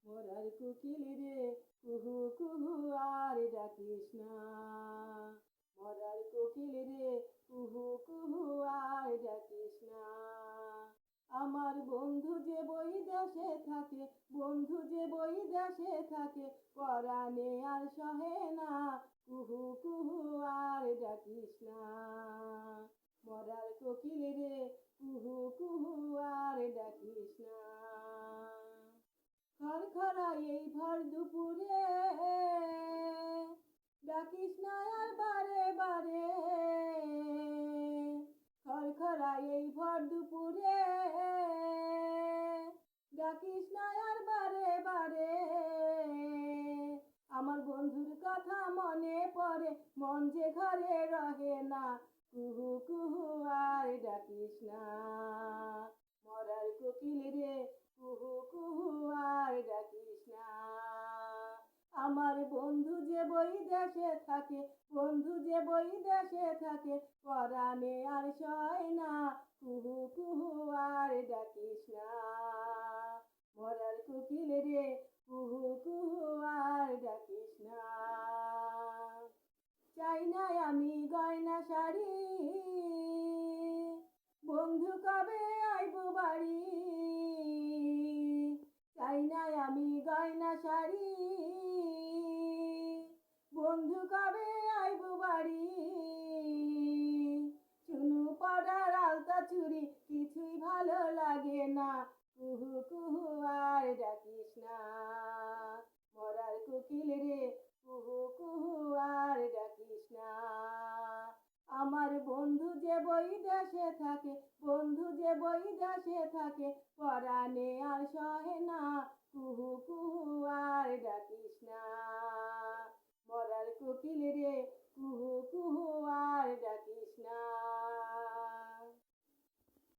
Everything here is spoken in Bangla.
মরার কোকিল রে কুহু কুহু আর ডাকিস না। মরার কোকিল রে কুহু কুহু আর ডাকিস না। আমার বন্ধু যে বই দেশে থাকে, বন্ধু যে বই দেশে থাকে, পরাণে আর সহে না, কুহু কুহু আর ডাকিস না। মরার কোকিল রে কুহু কুহু আর ডাকিস না। খরখরায় এই ভর দুপুরে ডাকিস না আর বারে বারে। খরখরায় এই ভর দুপুরে ডাকিস না আর বারে বারে। আমার বন্ধুর কথা মনে পড়ে, মন যে ঘরে রহে না, কুহু কুহু আর ডাকিস না। মরার কোকিল রে কুহু কুহু আর ডাকিস না। আমার বন্ধু যে বই দেশে থাকে, বন্ধু যে বই দেশে থাকে, পরাণে আর সয় না, কুহু কুহু আর ডাকিস না। মরার কোকিল রে কুহু কুহু আর ডাকিস না। চাই না আমি গয়না শাড়ি, বন্ধু কবে আইব বাড়ি। চাই না আমি গয়না শাড়ি, বন্ধু কবে আইব বাড়ি। চুনু পাউডার আলতা চুড়ি কিছুই ভালো লাগে না, কুহু কুহু আর ডাকিস না। মরার কোকিল রে কুহু কুহু আর ডাকিস না। আমার বন্ধু যে বই দেশে থাকে, বন্ধু যে বই দেশে থাকে, পরাণে আর সহে না, কুহু কুহু আর ডাকিস না। মরার কোকিল রে কুহু কুহু